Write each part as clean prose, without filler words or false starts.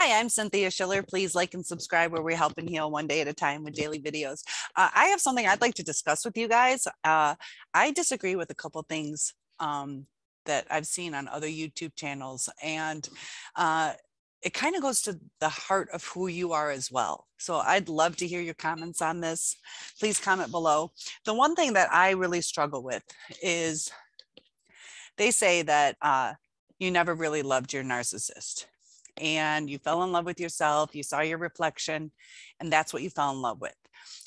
Hi, I'm Cynthia Schiller. Please like and subscribe where we help and heal one day at a time with daily videos. I have something I'd like to discuss with you guys. I disagree with a couple things that I've seen on other YouTube channels, and it kind of goes to the heart of who you are as well. So I'd love to hear your comments on this. Please comment below. The one thing that I really struggle with is they say that you never really loved your narcissist. And you fell in love with yourself, you saw your reflection, and that's what you fell in love with.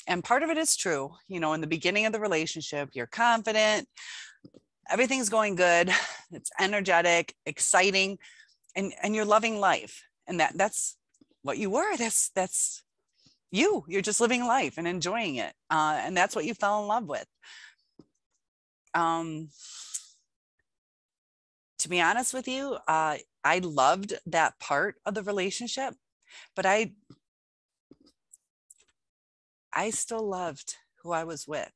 And part of it is true. You know, in the beginning of the relationship, you're confident, everything's going good, it's energetic, exciting, and you're loving life. And that's what you were. That's you're just living life and enjoying it. And that's what you fell in love with. To be honest with you, I loved that part of the relationship, but I still loved who I was with.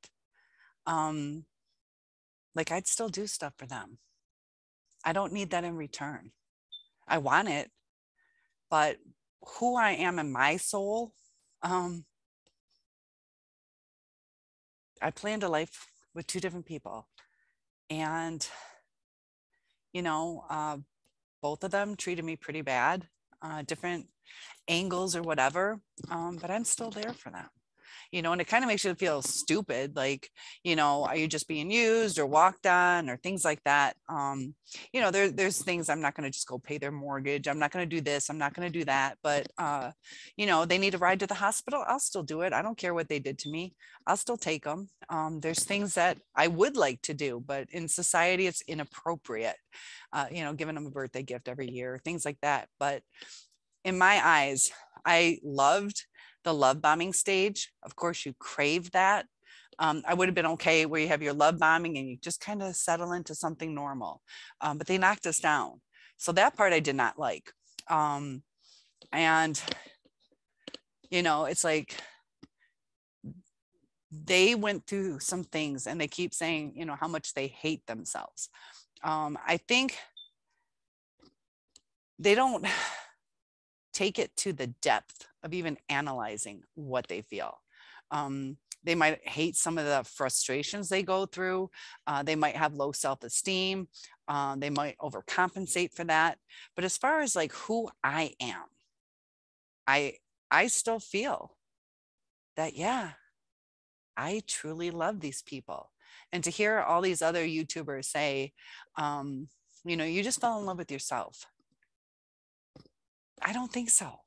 Like I'd still do stuff for them. I don't need that in return. I want it, but who I am in my soul, I planned a life with two different people, and you know, both of them treated me pretty bad, different angles or whatever, but I'm still there for them. You know, and it kind of makes you feel stupid, like, you know, are you just being used or walked on or things like that? You know, there's things I'm not going to just go pay their mortgage. I'm not going to do this. I'm not going to do that. But, you know, they need a ride to the hospital. I'll still do it. I don't care what they did to me. I'll still take them. There's things that I would like to do, but in society, it's inappropriate. You know, giving them a birthday gift every year, things like that. But in my eyes, I loved the love bombing stage. Of course, you crave that. I would have been okay where you have your love bombing and you just kind of settle into something normal. But they knocked us down. So that part I did not like. And, you know, it's like they went through some things and they keep saying, you know, how much they hate themselves. I think they don't take it to the depth of even analyzing what they feel. They might hate some of the frustrations they go through. They might have low self-esteem. They might overcompensate for that. But as far as like who I am, I still feel that, yeah, I truly love these people. And to hear all these other YouTubers say, you know, you just fell in love with yourself. I don't think so.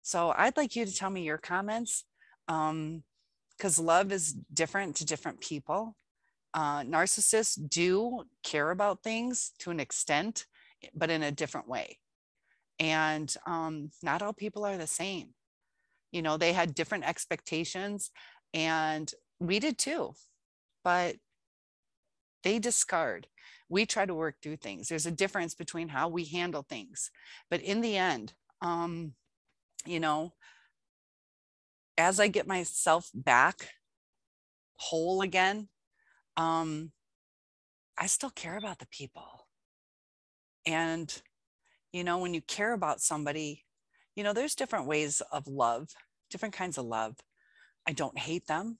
So I'd like you to tell me your comments, because love is different to different people. Narcissists do care about things to an extent, but in a different way. And not all people are the same. You know, they had different expectations, and we did too, but they discard. We try to work through things. There's a difference between how we handle things. But in the end, you know, as I get myself back whole again, I still care about the people. And, you know, when you care about somebody, you know, there's different ways of love, different kinds of love. I don't hate them.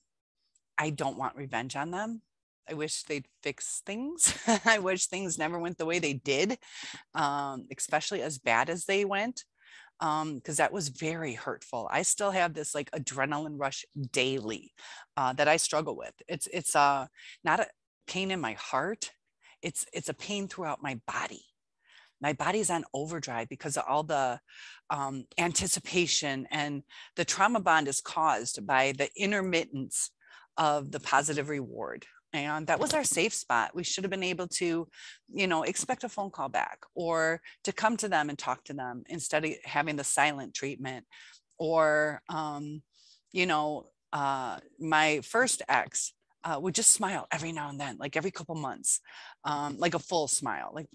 I don't want revenge on them. I wish they'd fix things. I wish things never went the way they did, especially as bad as they went, because that was very hurtful. I still have this like adrenaline rush daily that I struggle with. It's not a pain in my heart. It's a pain throughout my body. My body's on overdrive because of all the anticipation, and the trauma bond is caused by the intermittence of the positive reward. And that was our safe spot. We should have been able to, you know, expect a phone call back or to come to them and talk to them instead of having the silent treatment. Or, you know, my first ex would just smile every now and then, like every couple months, like a full smile. Like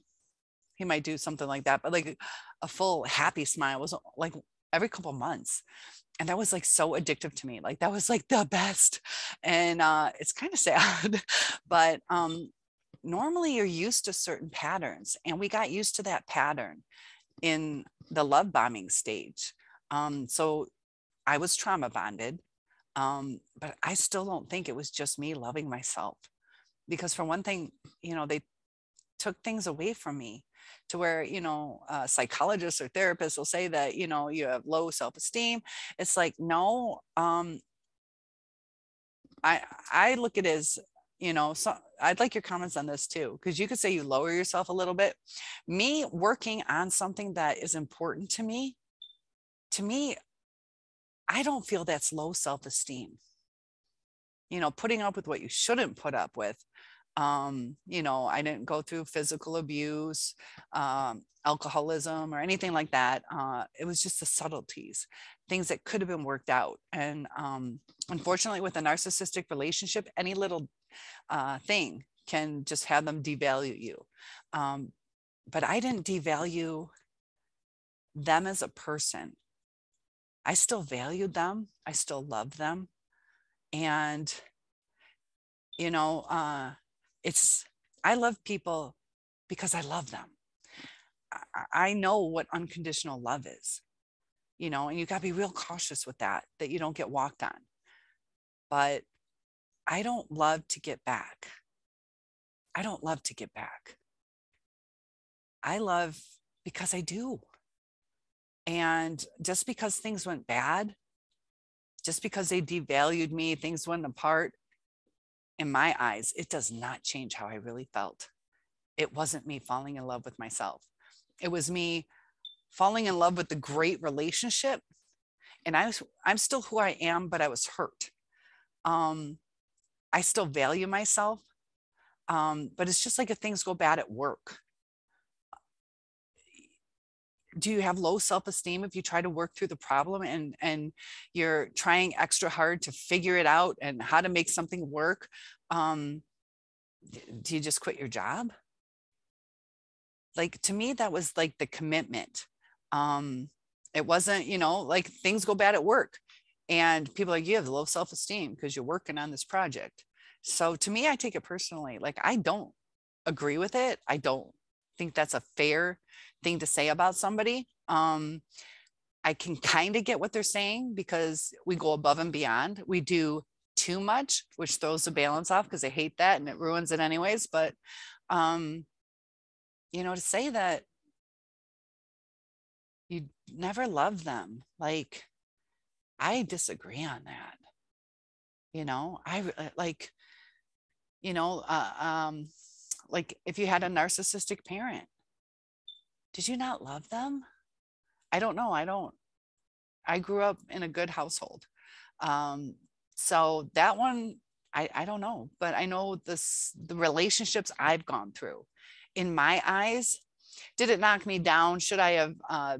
he might do something like that, but like a full happy smile was like every couple months. And that was like so addictive to me. Like that was like the best. And it's kind of sad, but normally you're used to certain patterns, and we got used to that pattern. in the love bombing stage. So I was trauma bonded, but I still don't think it was just me loving myself. Because for one thing, they took things away from me to where, psychologists or therapists will say that, you have low self-esteem. It's like, no, I look at it as, so I'd like your comments on this too, because you could say you lower yourself a little bit. Me working on something that is important to me, I don't feel that's low self-esteem. Putting up with what you shouldn't put up with. I didn't go through physical abuse, alcoholism, or anything like that. It was just the subtleties, things that could have been worked out. And unfortunately, with a narcissistic relationship, any little thing can just have them devalue you. But I didn't devalue them as a person. I still valued them. I still loved them. And, I love people because I love them. I know what unconditional love is, and you got to be real cautious with that you don't get walked on. But I don't love to get back. I don't love to get back. I love because I do. And just because things went bad, just because they devalued me, things went apart, in my eyes, it does not change how I really felt. It wasn't me falling in love with myself. It was me falling in love with the great relationship. And I'm still who I am, but I was hurt. I still value myself. But it's just like if things go bad at work. Do you have low self-esteem if you try to work through the problem and you're trying extra hard to figure it out and how to make something work? Do you just quit your job? Like, to me, that was like the commitment. It wasn't, like things go bad at work and people are like, you have low self-esteem because you're working on this project. So to me, I take it personally. Like, I don't agree with it. I don't think that's a fair thing to say about somebody. I can kind of get what they're saying because we go above and beyond. We do too much, which throws the balance off because I hate that and it ruins it anyways. But, to say that you never love them, like, I disagree on that. Like if you had a narcissistic parent, did you not love them? I don't know. I grew up in a good household. So that one, I don't know, but I know the relationships I've gone through, in my eyes, did it knock me down? Should I have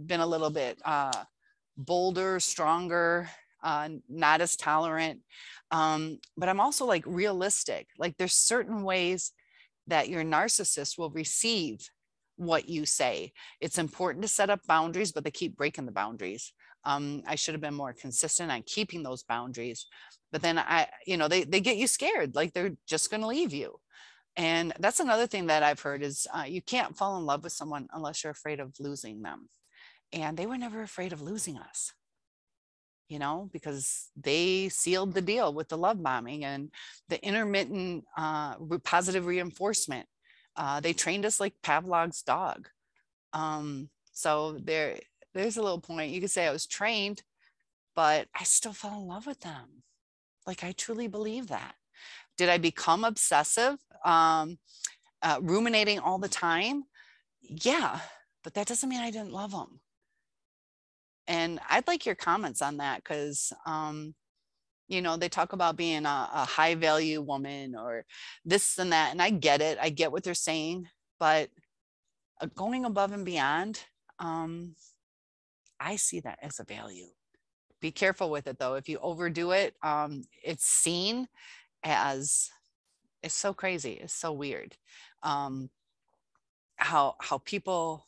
been a little bit bolder, stronger, not as tolerant? But I'm also like realistic. Like, there's certain ways that your narcissist will receive what you say. It's important to set up boundaries, but they keep breaking the boundaries. I should have been more consistent on keeping those boundaries. But then they get you scared, like they're just going to leave you. And that's another thing that I've heard is you can't fall in love with someone unless you're afraid of losing them. And they were never afraid of losing us, because they sealed the deal with the love bombing and the intermittent positive reinforcement. They trained us like Pavlov's dog. So there's a little point. You could say I was trained, but I still fell in love with them. Like, I truly believe that. Did I become obsessive, ruminating all the time? Yeah, but that doesn't mean I didn't love them. And I'd like your comments on that because, they talk about being a high value woman or this and that. And I get it. I get what they're saying, but going above and beyond, I see that as a value. Be careful with it though. If you overdo it, it's seen as, it's so crazy. It's so weird. How people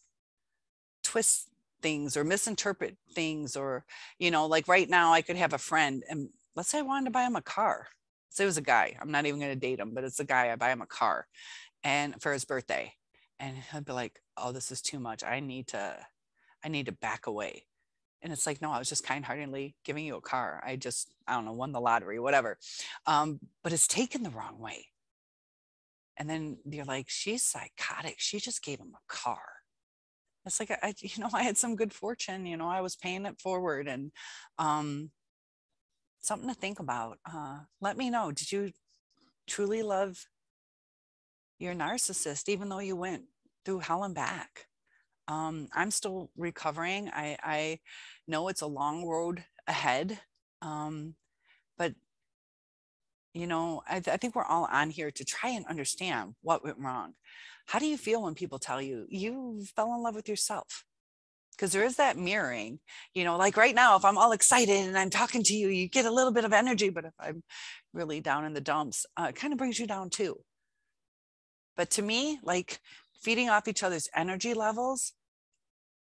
twist things or misinterpret things, or, like right now I could have a friend and let's say I wanted to buy him a car. So it was a guy. I'm not even going to date him, but it's a guy. I buy him a car and for his birthday. And he'll be like, oh, this is too much. I need to I need to back away. And it's like, no, I was just kind-heartedly giving you a car. I don't know, won the lottery, whatever. But it's taken the wrong way. And then you're like, she's psychotic. She just gave him a car. It's like, I had some good fortune, I was paying it forward, and something to think about. Let me know. Did you truly love your narcissist, even though you went through hell and back? I'm still recovering. I know it's a long road ahead. But I think we're all on here to try and understand what went wrong. How do you feel when people tell you you fell in love with yourself? Because there is that mirroring, like right now, if I'm all excited and I'm talking to you, you get a little bit of energy. But if I'm really down in the dumps, it kind of brings you down too. But to me, like, feeding off each other's energy levels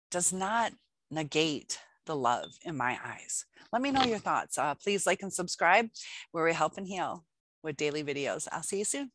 does not negate the love in my eyes. Let me know your thoughts. Please like and subscribe, where we help and heal with daily videos. I'll see you soon.